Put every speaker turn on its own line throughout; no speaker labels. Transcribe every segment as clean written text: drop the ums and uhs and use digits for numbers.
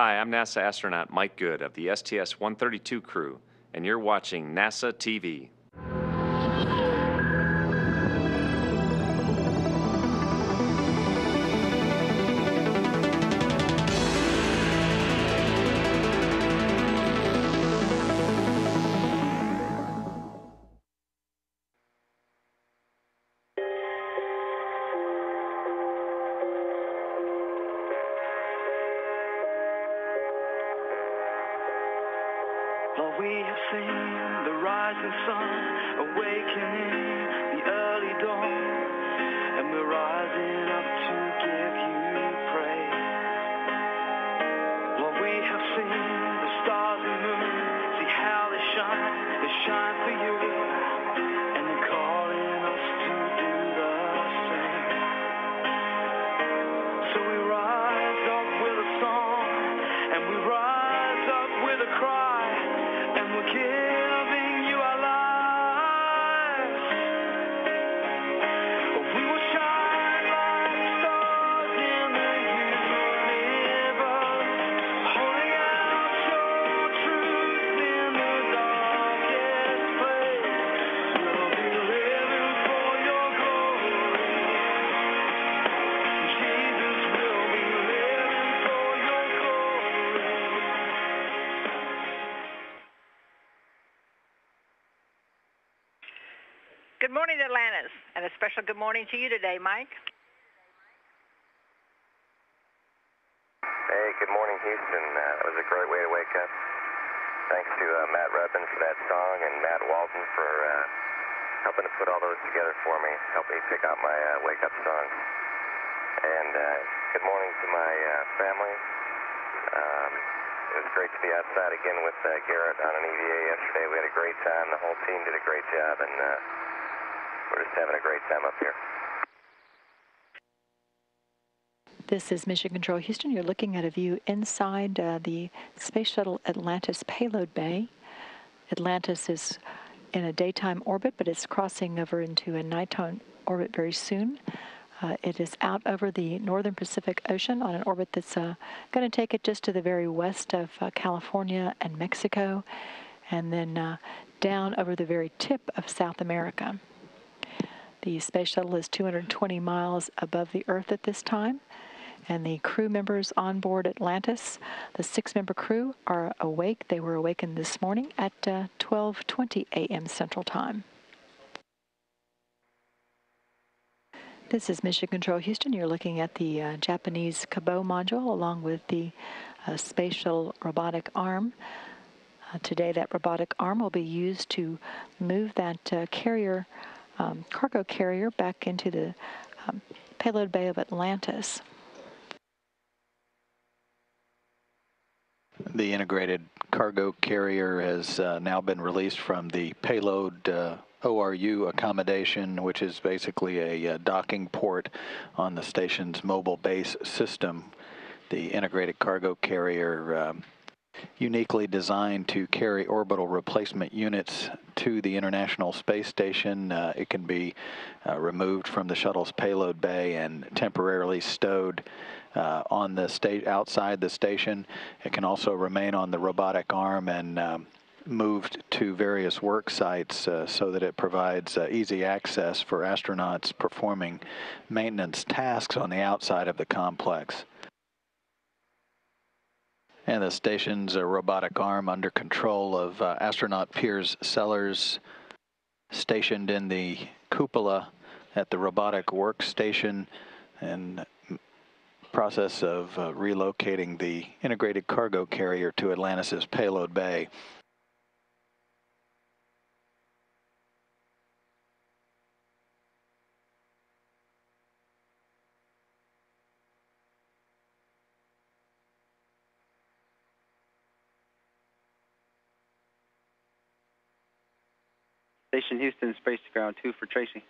Hi, I'm NASA astronaut Mike Good of the STS-132 crew, and you're watching NASA TV.
Well, we have seen the rising sun awakening the early dawn, and we're rising up to give you praise. Well, we have seen the stars and moon, see how they shine for you, and they're calling us to do the same. So we rise up with a song, and we rise up with a cry, and we're giving you our lives. We will shine like stars in the universe, holding out your truth in the darkest place. We'll be living for your glory. Jesus will be living for your glory.
Good morning, Atlantis, and a special good morning to you today, Mike.
Hey, good morning, Houston. That was a great way to wake up. Thanks to Matt Rudman for that song and Matt Walton for helping to put all those together for me, help me pick out my wake-up songs. And good morning to my family. It was great to be outside again with Garrett on an EVA yesterday. We had a great time. The whole team did a great job, and we're just having a great time up here.
This is Mission Control Houston. You're looking at a view inside the Space Shuttle Atlantis payload bay. Atlantis is in a daytime orbit, but it's crossing over into a nighttime orbit very soon. It is out over the northern Pacific Ocean on an orbit that's going to take it just to the very west of California and Mexico, and then down over the very tip of South America. The space shuttle is 220 miles above the Earth at this time, and the crew members on board Atlantis, the 6-member crew, are awake. They were awakened this morning at 12:20 a.m. Central Time. This is Mission Control Houston. You're looking at the Japanese Kabo module along with the space shuttle robotic arm. Today that robotic arm will be used to move that cargo carrier back into the payload bay of Atlantis.
The integrated cargo carrier has now been released from the payload ORU accommodation, which is basically a docking port on the station's mobile base system. The integrated cargo carrier uniquely designed to carry orbital replacement units to the International Space Station. It can be removed from the shuttle's payload bay and temporarily stowed on the outside the station. It can also remain on the robotic arm and moved to various work sites so that it provides easy access for astronauts performing maintenance tasks on the outside of the complex. And the station's robotic arm under control of astronaut Piers Sellers, stationed in the cupola at the robotic workstation, and process of relocating the integrated cargo carrier to Atlantis' payload bay.
Station Houston, Space to Ground 2 for Tracy.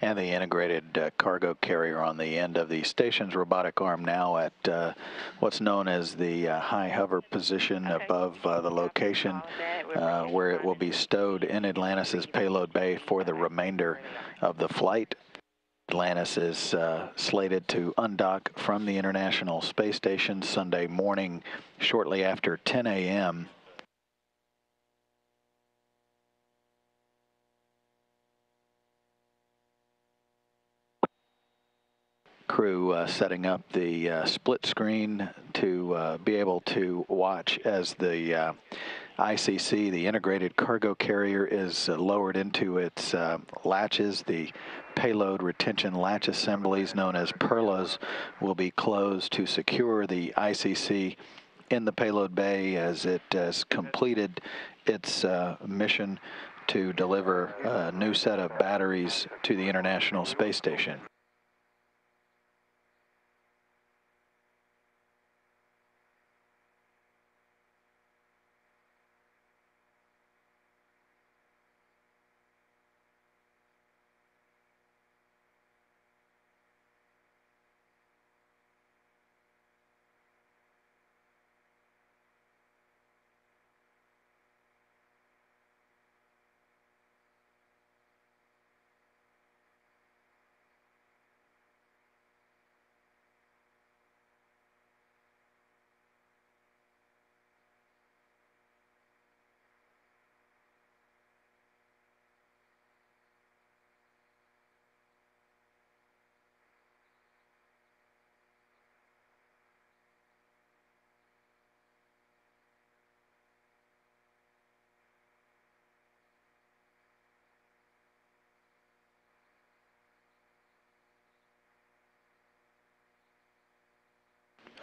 And the integrated cargo carrier on the end of the station's robotic arm now at what's known as the high hover position above the location where it will be stowed in Atlantis' payload bay for the remainder of the flight. Atlantis is slated to undock from the International Space Station Sunday morning shortly after 10 a.m. Crew setting up the split screen to be able to watch as the ICC, the integrated cargo carrier, is lowered into its latches. The payload retention latch assemblies, known as PERLAs, will be closed to secure the ICC in the payload bay as it has completed its mission to deliver a new set of batteries to the International Space Station.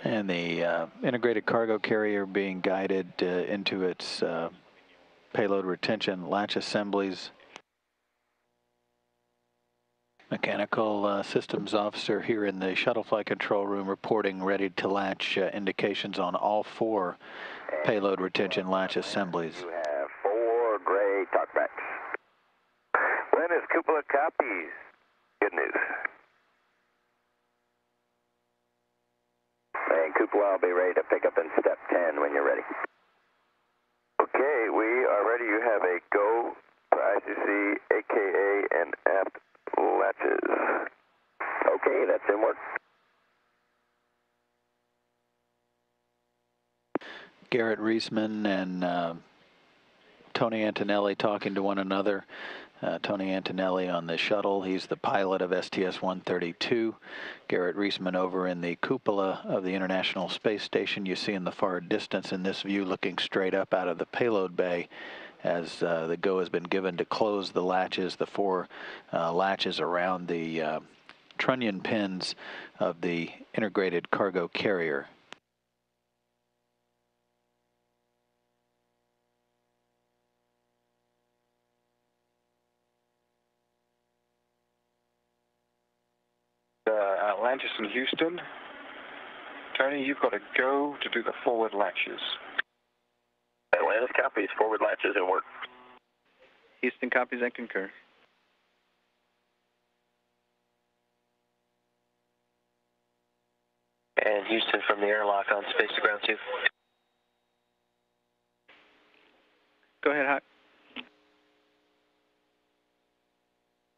And the integrated cargo carrier being guided into its payload retention latch assemblies. Mechanical systems officer here in the shuttle flight control room reporting ready to latch indications on all 4 payload retention latch assemblies.
You have 4 gray talkbacks. When is cupola copies? Good news. And cupola will be ready to pick up in step 10 when you're ready. Okay, we are ready. You have a go for ICC, AKA, and aft latches. Okay, that's in work.
Garrett Reisman and Tony Antonelli talking to one another. Tony Antonelli on the shuttle. He's the pilot of STS-132. Garrett Reisman over in the cupola of the International Space Station. You see in the far distance in this view looking straight up out of the payload bay as the go has been given to close the latches, the 4 latches around the trunnion pins of the integrated cargo carrier.
Atlantis and Houston. Tony, you've got to go to do the forward latches.
Atlantis copies, forward latches in work.
Houston copies and concur.
And Houston from the airlock on space to ground 2.
Go ahead, Hawk.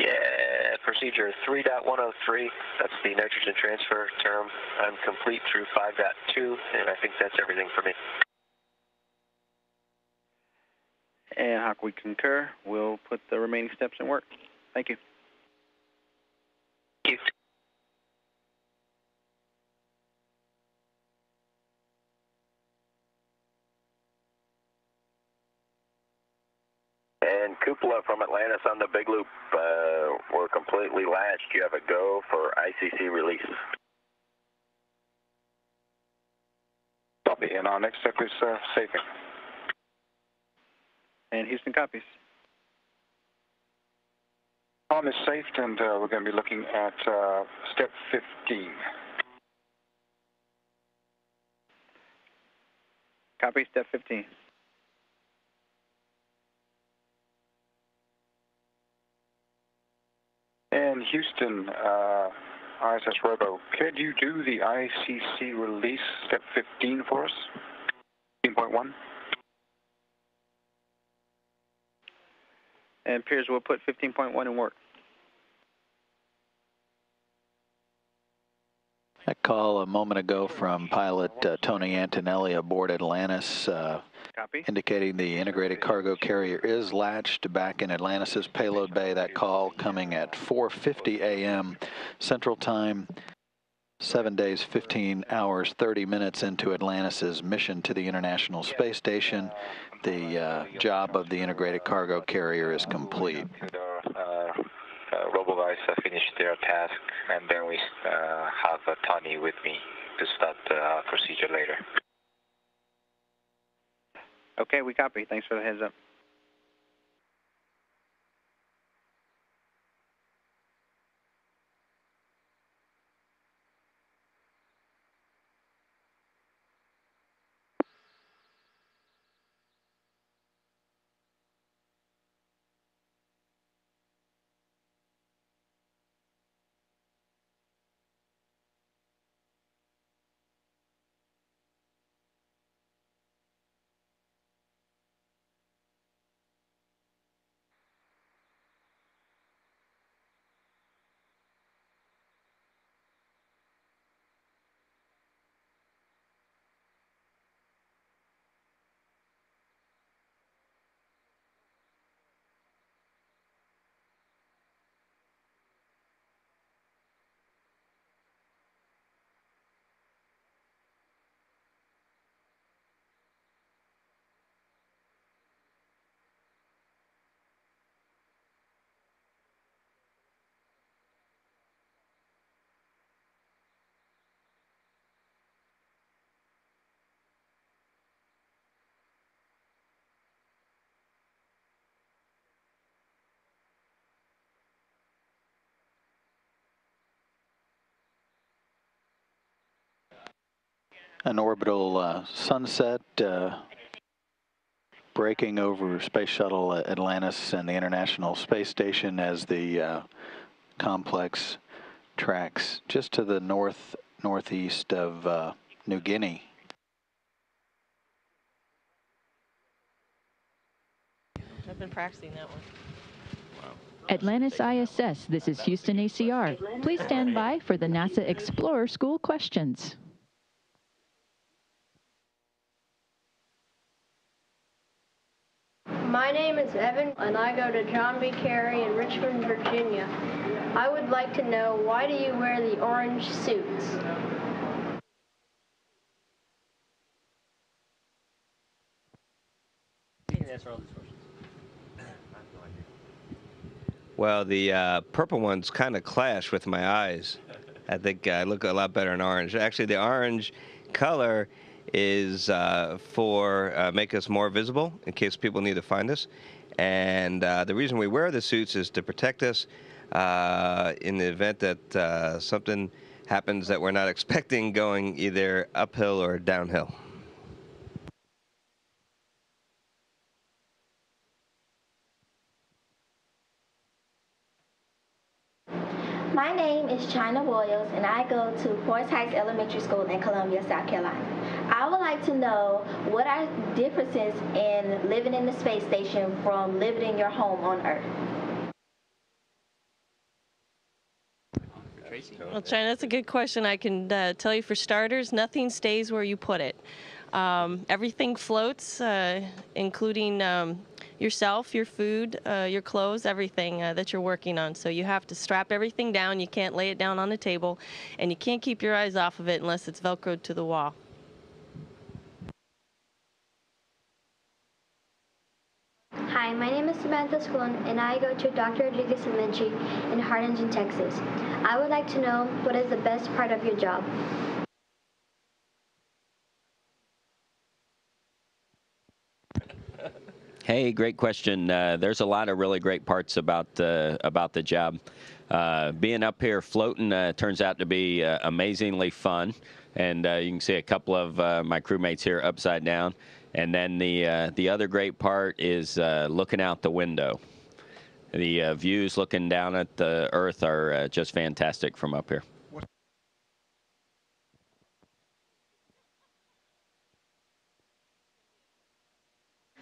Yeah, procedure 3.103. That's the nitrogen transfer term. I'm complete through 5.2, and I think that's everything for me.
And Hawk, we concur. We'll put the remaining steps in work. Thank you.
Thank you.
And cupola from Atlantis on the big loop. We're completely latched. You have a go for ICC release.
Copy, and our next step is safing.
And Houston copies.
Arm is safed, and we're going to be looking at step 15.
Copy, step 15.
And Houston, ISS Robo, could you do the ICC release step 15 for us? 15.1.
And Piers, we'll put 15.1 in work.
That call a moment ago from pilot Tony Antonelli aboard Atlantis,
Copy.
indicating the integrated cargo carrier is latched back in Atlantis's payload bay. That call coming at 4:50 a.m. Central Time, 7 days, 15 hours, 30 minutes into Atlantis's mission to the International Space Station. The job of the integrated cargo carrier is complete.
Robo guys finished their task, and then we have Tony with me to start the procedure later.
Okay, we copy. Thanks for the heads up.
An orbital sunset breaking over Space Shuttle Atlantis and the International Space Station as the complex tracks just to the northeast of New Guinea.
I've been practicing that one.
Atlantis ISS, this is Houston ACR. Please stand by for the NASA Explorer School questions.
My name is Evan, and I go to John B. Carey in Richmond, Virginia. I would like to know, why do you wear the orange suits?
Well, the purple ones kind of clash with my eyes. I think I look a lot better in orange. Actually, the orange color is for make us more visible in case people need to find us. And the reason we wear the suits is to protect us in the event that something happens that we're not expecting, going either uphill or downhill.
My name is China Williams, and I go to Forest Heights Elementary School in Columbia, South Carolina. I would like to know, what are differences in living in the space station from living in your home on Earth?
Well, China, that's a good question. I can tell you, for starters, nothing stays where you put it. Everything floats, including yourself, your food, your clothes, everything that you're working on. So you have to strap everything down. You can't lay it down on the table, and you can't keep your eyes off of it unless it's Velcroed to the wall.
Hi, my name is Samantha Sklun, and I go to Dr. Rodriguez Elementary in Harlingen, Texas. I would like to know, what is the best part of your job?
Hey, great question. There's a lot of really great parts about the job. Being up here floating turns out to be amazingly fun, and you can see a couple of my crewmates here upside down. And then the other great part is looking out the window. The views looking down at the Earth are just fantastic from up here.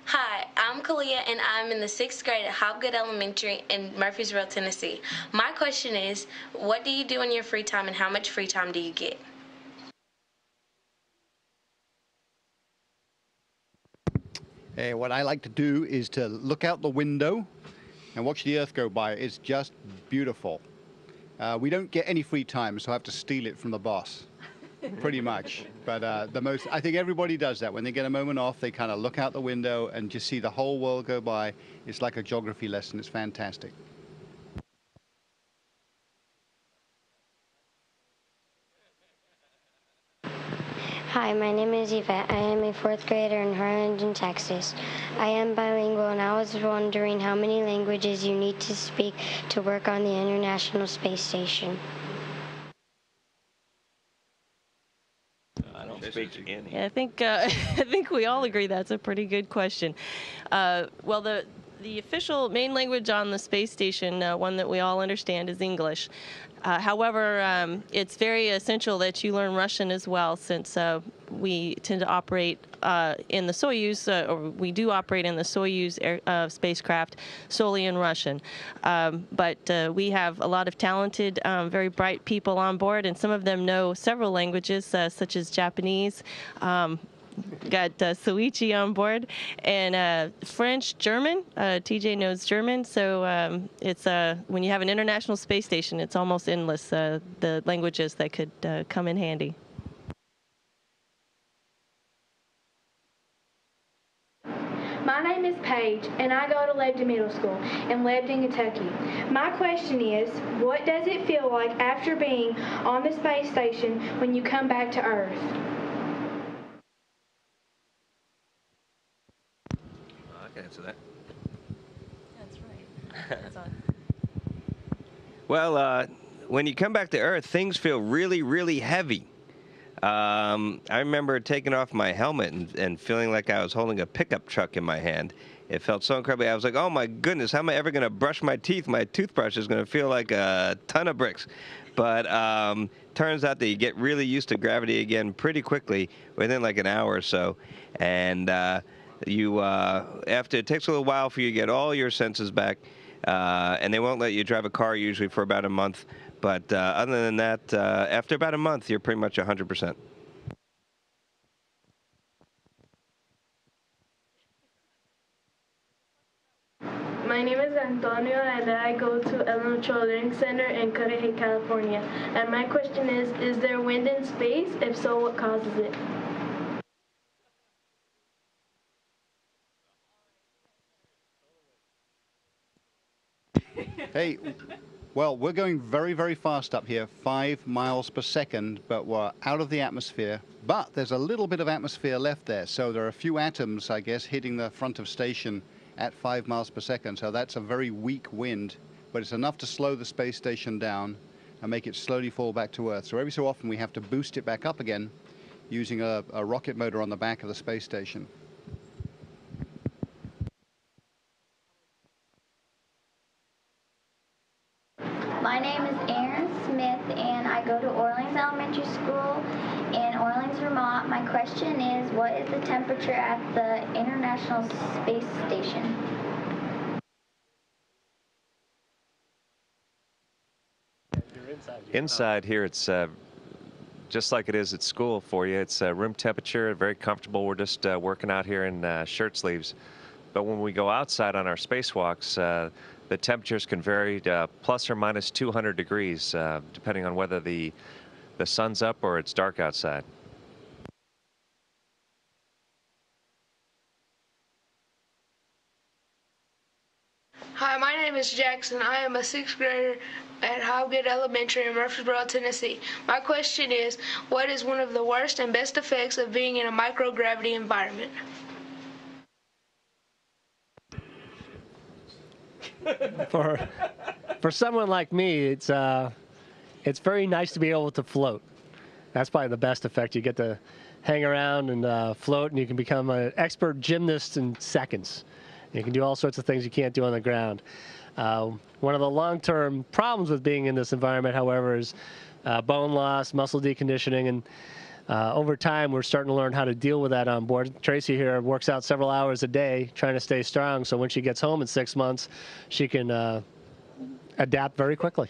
Hi, I'm Kalia, and I'm in the 6th grade at Hopgood Elementary in Murfreesboro, Tennessee. My question is, what do you do in your free time, and how much free time do you get?
What I like to do is to look out the window and watch the Earth go by. It's just beautiful. We don't get any free time, so I have to steal it from the boss. Pretty much. But I think everybody does that. When they get a moment off, they kind of look out the window and just see the whole world go by. It's like a geography lesson. It's fantastic.
Hi, my name is Yvette. I am a 4th grader in Harlingen, Texas. I am bilingual, and I was wondering how many languages you need to speak to work on the International Space Station.
I don't speak any.
Yeah, I think I think we all agree that's a pretty good question. Well, the official main language on the space station, one that we all understand, is English. However, it's very essential that you learn Russian as well, since we tend to operate in the Soyuz, or we do operate in the Soyuz spacecraft solely in Russian. But we have a lot of talented, very bright people on board, and some of them know several languages, such as Japanese. Got Soichi on board, and French, German. TJ knows German, so it's when you have an international space station, it's almost endless, the languages that could come in handy.
My name is Paige, and I go to Lebanon Middle School in Lebanon, Kentucky. My question is, what does it feel like after being on the space station when you come back to Earth?
I can answer that.
That's right. That's on.
Well, when you come back to Earth, things feel really, really heavy. I remember taking off my helmet and feeling like I was holding a pickup truck in my hand. It felt so incredibly. I was like, oh my goodness, how am I ever going to brush my teeth? My toothbrush is going to feel like a ton of bricks. But turns out that you get really used to gravity again pretty quickly, within like an hour or so. And after it takes a little while for you to get all your senses back, and they won't let you drive a car usually for about a month. But other than that, after about a month, you're pretty much 100%.
My name is Antonio, and I go to Elementary Learning Center in Cudahy, California. And my question is there wind in space? If so, what causes it?
Hey, well, we're going very, very fast up here, 5 miles per second, but we're out of the atmosphere. But there's a little bit of atmosphere left there, so there are a few atoms, I guess, hitting the front of station at 5 miles per second. So that's a very weak wind, but it's enough to slow the space station down and make it slowly fall back to Earth. So every so often we have to boost it back up again using a rocket motor on the back of the space station.
My name is Erin Smith, and I go to Orleans Elementary School in Orleans, Vermont. My question is, what is the temperature at the International Space Station?
Inside here, it's just like it is at school for you. It's room temperature, very comfortable. We're just working out here in shirt sleeves. But when we go outside on our spacewalks, the temperatures can vary plus or minus 200 degrees, depending on whether the sun's up or it's dark outside.
Hi, my name is Jackson. I am a 6th grader at Hopgood Elementary in Murfreesboro, Tennessee. My question is, what is one of the worst and best effects of being in a microgravity environment?
For someone like me, it's very nice to be able to float. That's probably the best effect. You get to hang around and float, and you can become an expert gymnast in seconds. You can do all sorts of things you can't do on the ground. One of the long-term problems with being in this environment, however, is bone loss, muscle deconditioning, and over time, we're starting to learn how to deal with that on board. Tracy here works out several hours a day trying to stay strong, so when she gets home in 6 months, she can adapt very quickly.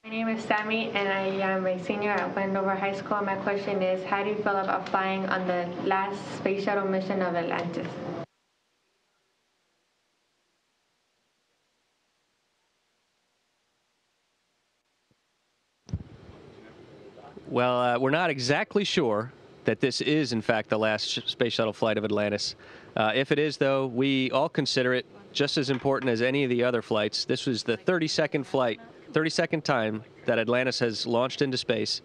My name is Sammy, and I am a senior at Wendover High School. My question is, how do you feel about flying on the last space shuttle mission of Atlantis?
Well, we're not exactly sure that this is, in fact, the last space shuttle flight of Atlantis. If it is, though, we all consider it just as important as any of the other flights. This was the 32nd flight, 32nd time that Atlantis has launched into space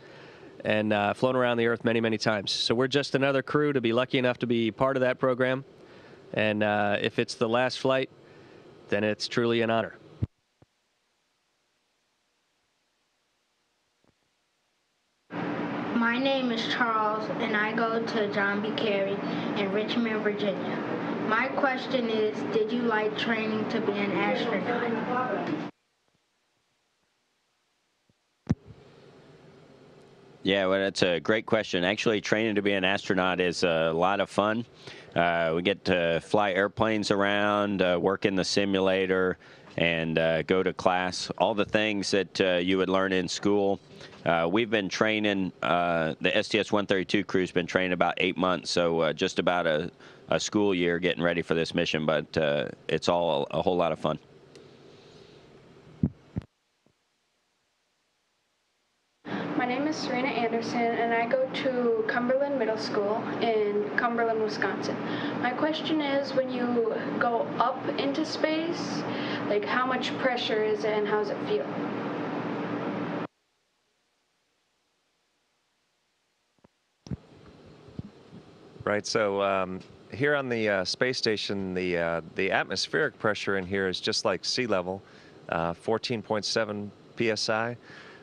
and flown around the Earth many, many times. So we're just another crew to be lucky enough to be part of that program. And if it's the last flight, then it's truly an honor.
My name is Charles, and I go to John B. Carey in Richmond, Virginia. My question is, did you like training to be an astronaut?
Yeah, well, that's a great question. Actually, training to be an astronaut is a lot of fun. We get to fly airplanes around, work in the simulator, and go to class. All the things that you would learn in school. We've been training, the STS-132 crew's been training about 8 months, so just about a school year getting ready for this mission, but it's all a whole lot of fun.
My name is Serena Anderson, and I go to Cumberland Middle School in Cumberland, Wisconsin. My question is, when you go up into space, like how much pressure is it and how does it feel?
Right, so here on the space station, the atmospheric pressure in here is just like sea level, 14.7 psi.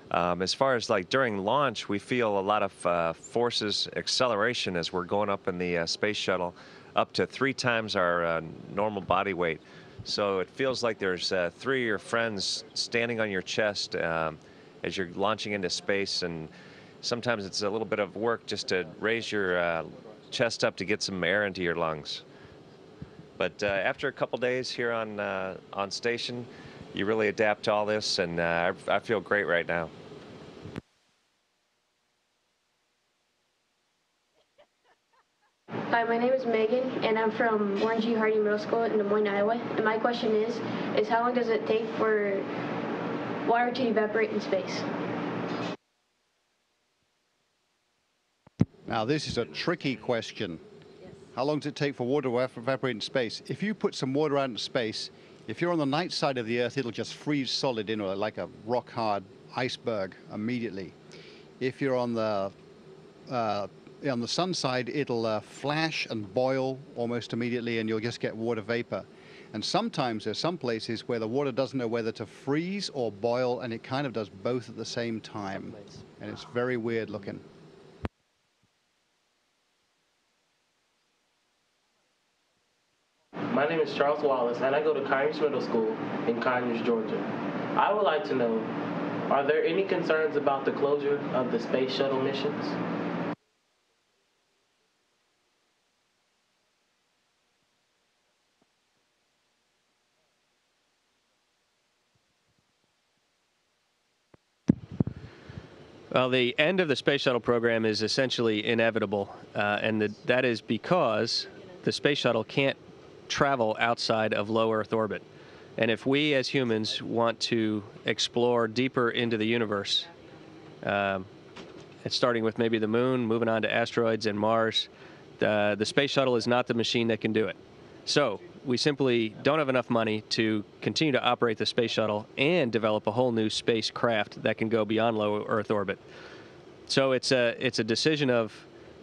As far as like during launch, we feel a lot of forces, acceleration as we're going up in the space shuttle, up to 3 times our normal body weight. So it feels like there's 3 of your friends standing on your chest as you're launching into space, and sometimes it's a little bit of work just to raise your chest up to get some air into your lungs. But after a couple days here on station, you really adapt to all this, and I feel great right now.
Hi, my name is Megan, and I'm from Warren G. Harding Middle School in Des Moines, Iowa. And my question is how long does it take for water to evaporate in space?
Now, this is a tricky question. How long does it take for water to evaporate in space? If you put some water out in space, if you're on the night side of the Earth, it'll just freeze solid in, like a rock-hard iceberg immediately. If you're on the sun side, it'll flash and boil almost immediately, and you'll just get water vapor. And sometimes there's some places where the water doesn't know whether to freeze or boil, and it kind of does both at the same time. And it's very weird looking.
My name is Charles Wallace, and I go to Conyers Middle School in Conyers, Georgia. I would like to know, are there any concerns about the closure of the space shuttle missions?
Well, the end of the space shuttle program is essentially inevitable, and that is because the space shuttle can't travel outside of low Earth orbit. And if we as humans want to explore deeper into the universe, it's starting with maybe the moon, moving on to asteroids and Mars, the space shuttle is not the machine that can do it. So we simply don't have enough money to continue to operate the space shuttle and develop a whole new spacecraft that can go beyond low Earth orbit. So it's a decision of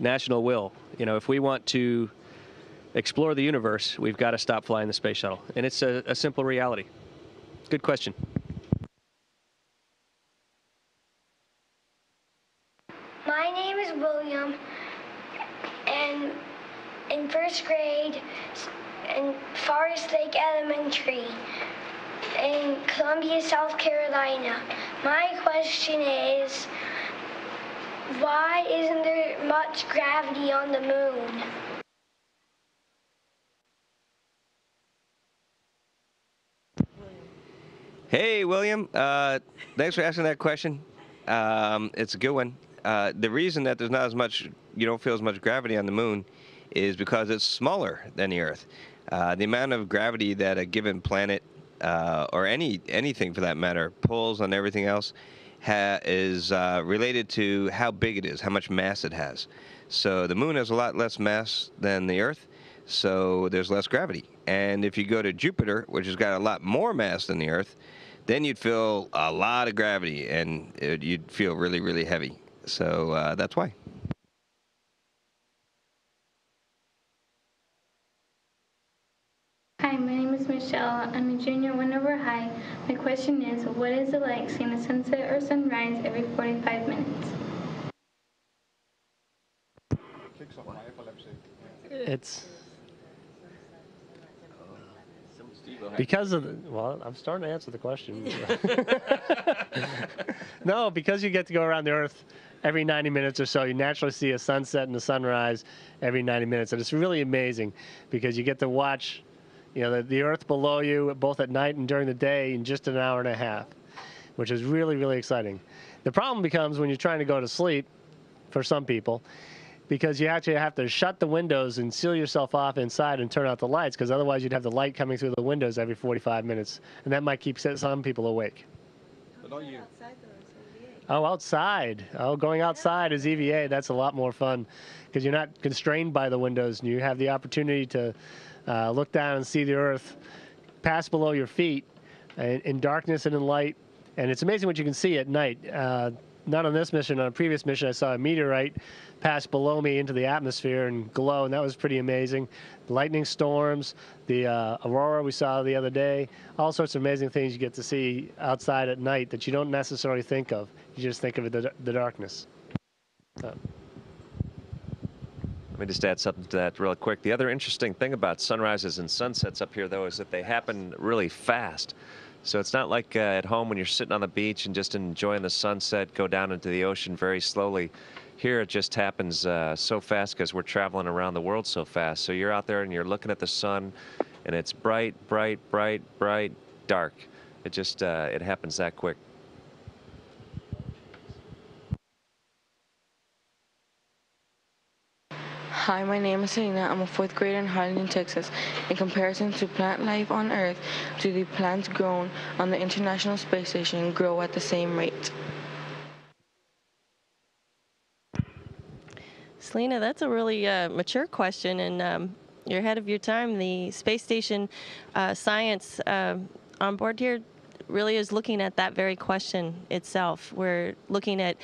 national will. You know, if we want to explore the universe, we've got to stop flying the space shuttle. And it's a simple reality. Good question.
My name is William, and
in first grade in Forest Lake Elementary in Columbia, South Carolina. My question is, why isn't there much gravity on the moon?
Hey, William. Thanks for asking that question. It's a good one. The reason that there's not as much, you don't feel as much gravity on the moon is because it's smaller than the Earth. The amount of gravity that a given planet, or anything for that matter, pulls on everything else is related to how big it is, how much mass it has. So the moon has a lot less mass than the Earth, so there's less gravity. And if you go to Jupiter, which has got a lot more mass than the Earth, then you'd feel a lot of gravity, and you'd feel really, really heavy. So that's why.
Hi, my name is Michelle. I'm a junior at Wendover High. My question is, what is it like seeing a sunset or sunrise every 45 minutes?
It's because of the, well, I'm starting to answer the question. No, because you get to go around the Earth every 90 minutes or so, you naturally see a sunset and a sunrise every 90 minutes. And it's really amazing because you get to watch, you know, the Earth below you both at night and during the day in just an hour and a half, which is really, really exciting. The problem becomes when you're trying to go to sleep, for some people, because you actually have to shut the windows and seal yourself off inside and turn out the lights, because otherwise you'd have the light coming through the windows every 45 minutes, and that might keep some people awake.
But not you.
Oh, outside. Oh, going outside is EVA. That's a lot more fun because you're not constrained by the windows, and you have the opportunity to look down and see the Earth pass below your feet in darkness and in light. And it's amazing what you can see at night. Not on this mission, on a previous mission, I saw a meteorite pass below me into the atmosphere and glow, and that was pretty amazing. Lightning storms, the aurora we saw the other day, all sorts of amazing things you get to see outside at night that you don't necessarily think of. You just think of the darkness. So.
Let me just add something to that real quick. The other interesting thing about sunrises and sunsets up here, though, is that they happen really fast. So it's not like at home when you're sitting on the beach and just enjoying the sunset, go down into the ocean very slowly. Here it just happens so fast because we're traveling around the world so fast. So you're out there and you're looking at the sun, and it's bright, bright, bright, bright, dark. It just it happens that quick.
Hi, my name is Selena. I'm a 4th grader in Harlingen, Texas. In comparison to plant life on Earth, do the plants grown on the International Space Station grow at the same rate?
Selena, that's a really mature question, and you're ahead of your time. The space station science on board here really is looking at that very question itself. We're looking at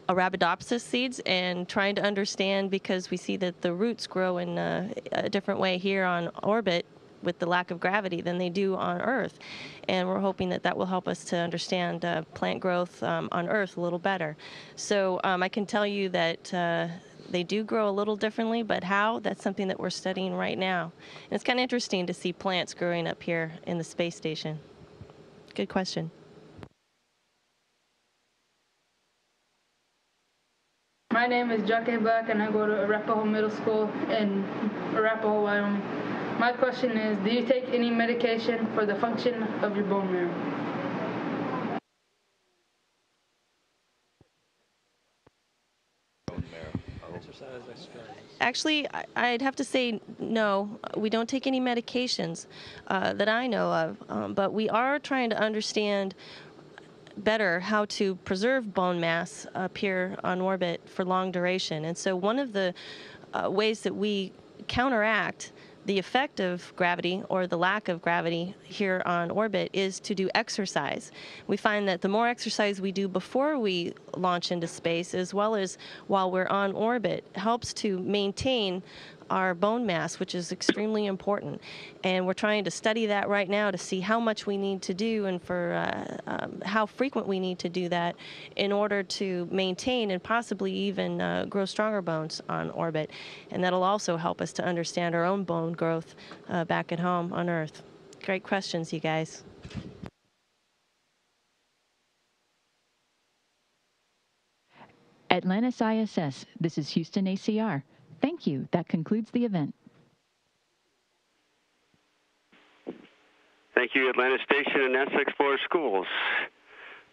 Arabidopsis seeds and trying to understand, because we see that the roots grow in a different way here on orbit with the lack of gravity than they do on Earth. And we're hoping that that will help us to understand plant growth on Earth a little better. So I can tell you that they do grow a little differently, but how? That's something that we're studying right now. And it's kind of interesting to see plants growing up here in the space station. Good question.
My name is Jacque Black, and I go to Arapahoe Middle School in Arapahoe, Wyoming. My question is, do you take any medication for the function of your bone marrow?
Actually, I'd have to say no. We don't take any medications that I know of, but we are trying to understand better how to preserve bone mass up here on orbit for long duration. And so one of the ways that we counteract the effect of gravity or the lack of gravity here on orbit is to do exercise. We find that the more exercise we do before we launch into space, as well as while we're on orbit, helps to maintain our bone mass, which is extremely important. And we're trying to study that right now to see how much we need to do and for how frequent we need to do that in order to maintain and possibly even grow stronger bones on orbit. And that'll also help us to understand our own bone growth back at home on Earth. Great questions, you guys.
Atlantis ISS, this is Houston ACR. Thank you. That concludes the event.
Thank you, Atlantis Station and NASA Explorer Schools.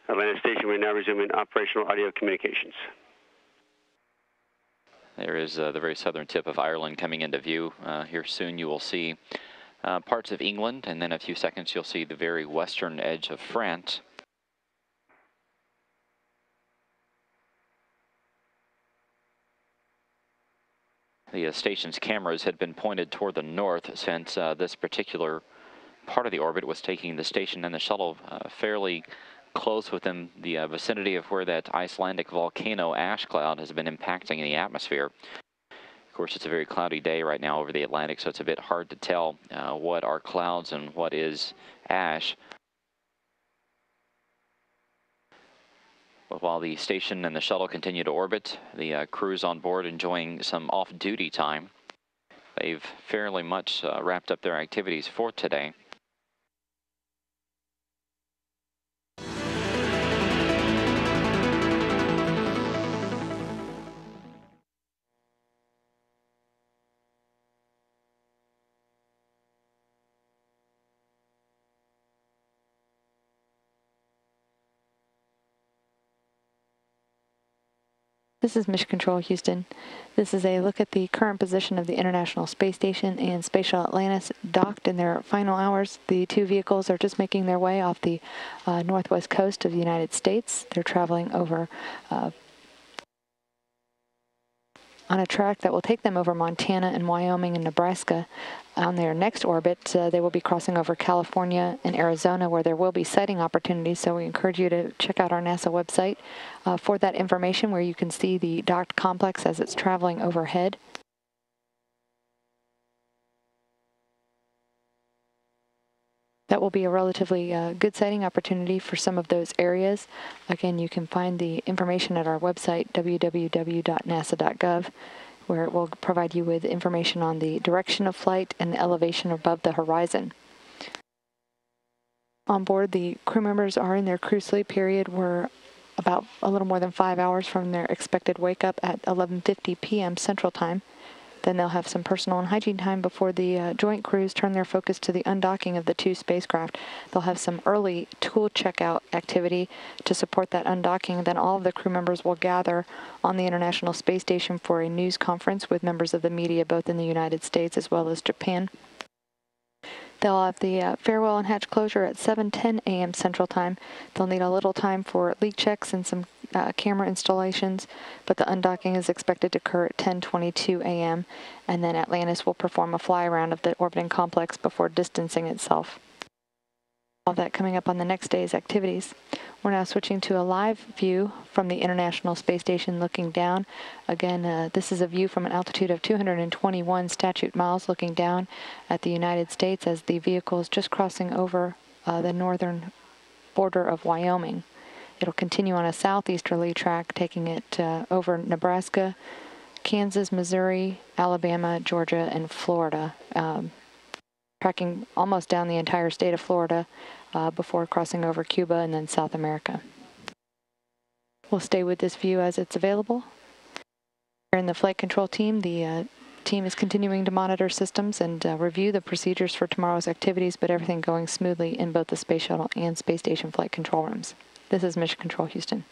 Atlantis Station, we're now resuming operational audio communications.
There is the very southern tip of Ireland coming into view. Here soon you will see parts of England, and then in a few seconds you'll see the very western edge of France. The station's cameras had been pointed toward the north since this particular part of the orbit was taking the station and the shuttle fairly close within the vicinity of where that Icelandic volcano ash cloud has been impacting the atmosphere. Of course, it's a very cloudy day right now over the Atlantic, so it's a bit hard to tell what are clouds and what is ash. But while the station and the shuttle continue to orbit, the crews on board enjoying some off-duty time. They've fairly much wrapped up their activities for today.
This is Mission Control Houston. This is a look at the current position of the International Space Station and Space Shuttle Atlantis docked in their final hours. The two vehicles are just making their way off the northwest coast of the United States. They're traveling over on a track that will take them over Montana and Wyoming and Nebraska. On their next orbit, they will be crossing over California and Arizona, where there will be sighting opportunities, so we encourage you to check out our NASA website for that information, where you can see the docked complex as it's traveling overhead. That will be a relatively good sighting opportunity for some of those areas. Again, you can find the information at our website, www.nasa.gov, where it will provide you with information on the direction of flight and the elevation above the horizon. On board, the crew members are in their crew sleep period. We're about a little more than 5 hours from their expected wake up at 11:50 p.m. Central Time. Then they'll have some personal and hygiene time before the joint crews turn their focus to the undocking of the two spacecraft. They'll have some early tool checkout activity to support that undocking. Then all of the crew members will gather on the International Space Station for a news conference with members of the media, both in the United States as well as Japan. They'll have the farewell and hatch closure at 7:10 a.m. Central Time. They'll need a little time for leak checks and some camera installations, but the undocking is expected to occur at 10:22 a.m. and then Atlantis will perform a fly around of the orbiting complex before distancing itself. All that coming up on the next day's activities. We're now switching to a live view from the International Space Station looking down. Again, this is a view from an altitude of 221 statute miles looking down at the United States as the vehicle is just crossing over the northern border of Wyoming. It'll continue on a southeasterly track, taking it over Nebraska, Kansas, Missouri, Alabama, Georgia, and Florida, tracking almost down the entire state of Florida before crossing over Cuba and then South America. We'll stay with this view as it's available. Here in the flight control team, the team is continuing to monitor systems and review the procedures for tomorrow's activities, but everything going smoothly in both the Space Shuttle and Space Station flight control rooms. This is Mission Control Houston.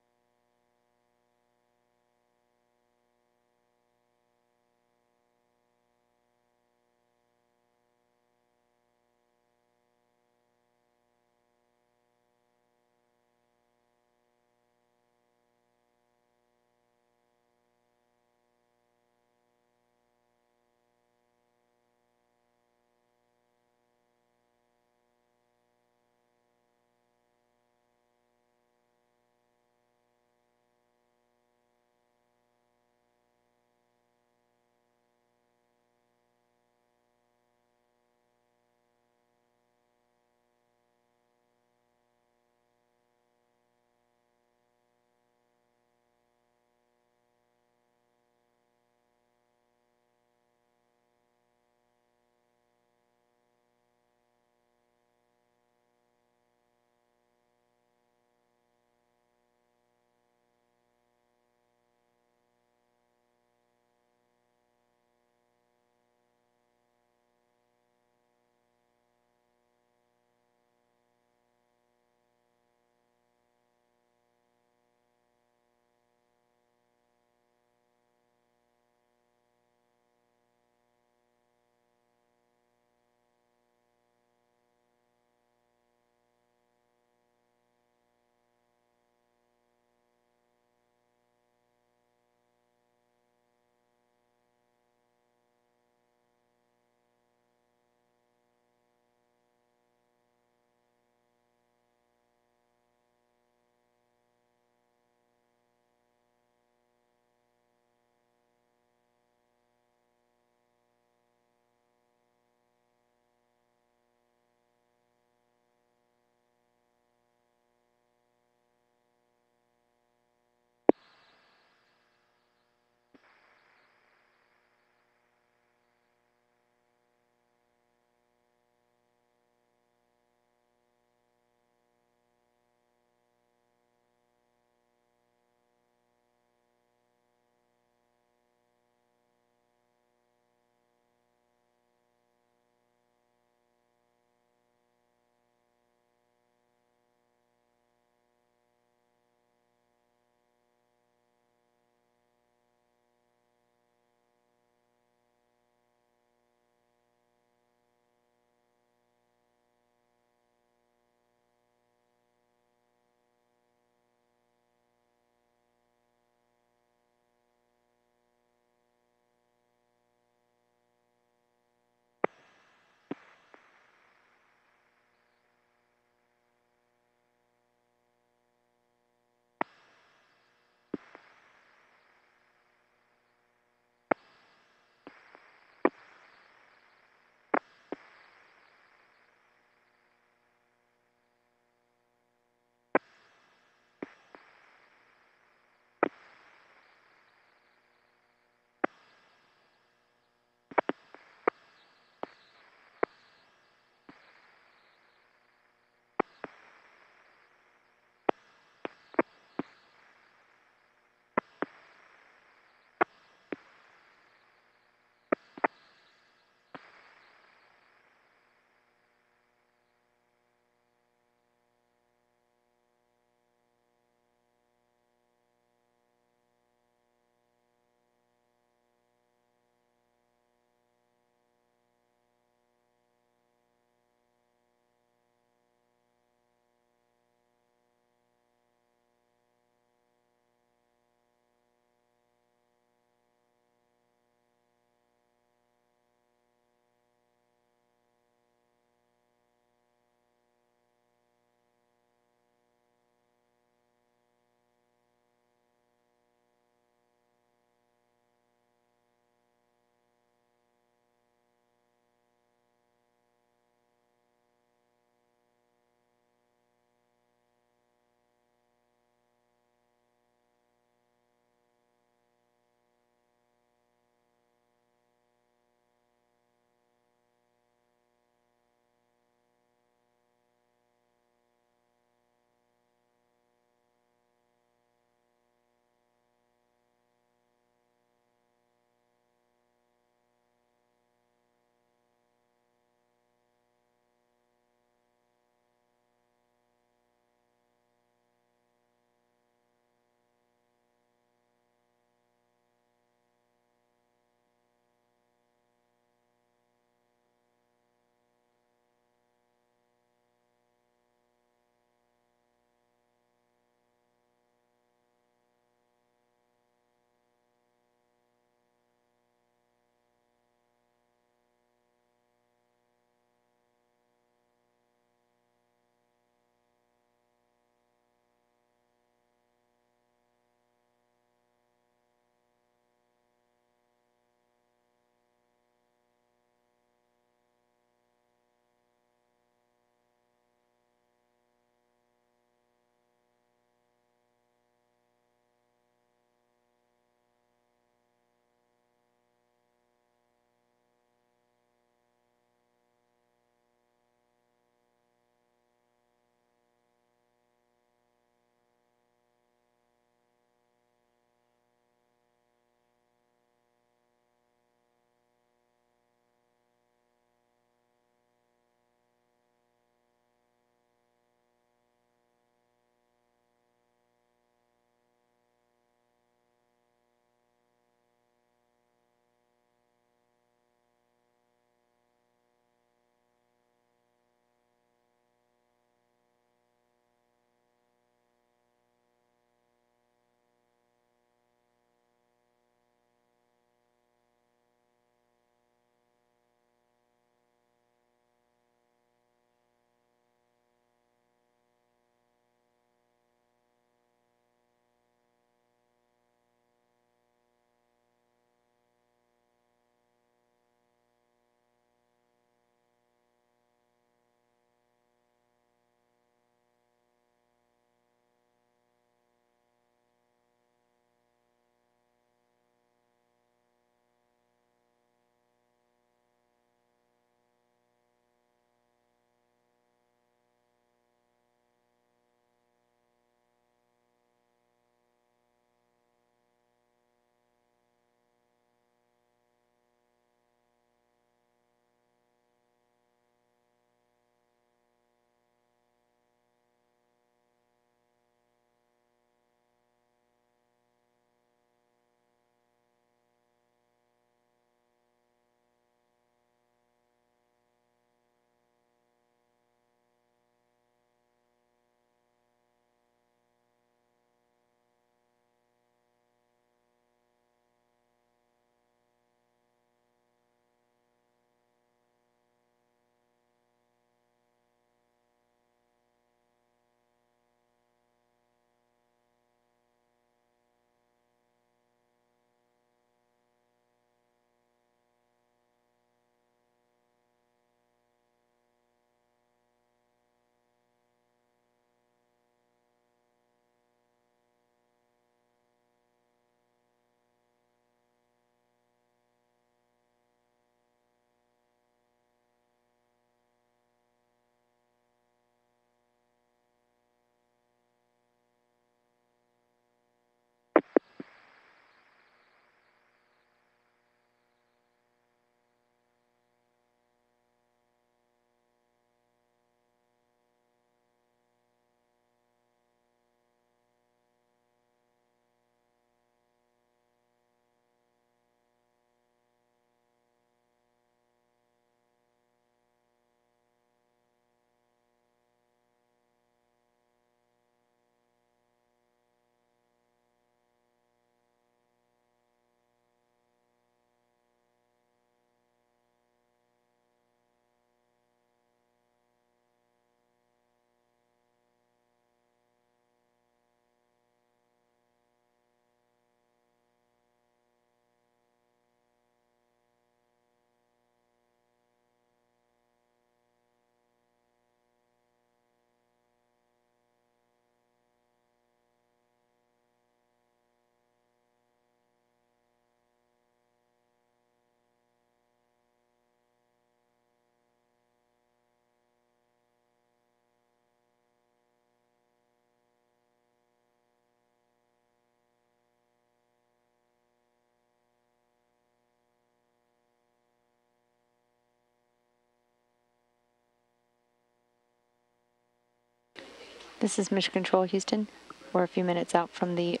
This is Mission Control Houston. We're a few minutes out from the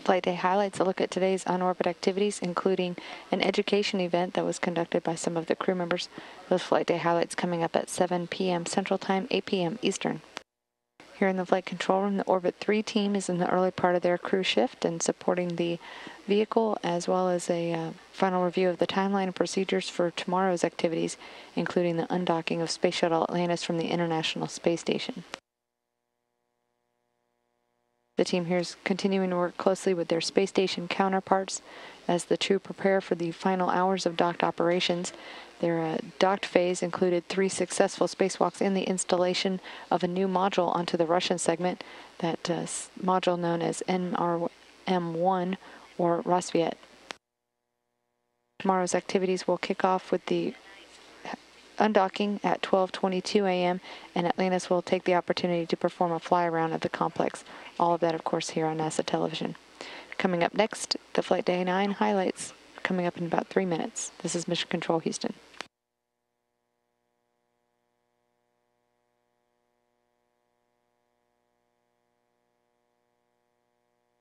Flight Day highlights. A look at today's on-orbit activities, including an education event that was conducted by some of the crew members. Those Flight Day highlights coming up at 7 p.m. Central Time, 8 p.m. Eastern. Here in the Flight Control Room, the Orbit 3 team is in the early part of their crew shift and supporting the vehicle, as well as a final review of the timeline and procedures for tomorrow's activities, including the undocking of Space Shuttle Atlantis from the International Space Station. The team here is continuing to work closely with their space station counterparts as the crew prepare for the final hours of docked operations. Their docked phase included 3 successful spacewalks and the installation of a new module onto the Russian segment, that module known as NRM-1 or Rassvet. Tomorrow's activities will kick off with the undocking at 12:22 a.m. and Atlantis will take the opportunity to perform a fly around of the complex. All of that, of course, here on NASA television. Coming up next, the Flight Day 9 highlights, coming up in about 3 minutes. This is Mission Control Houston.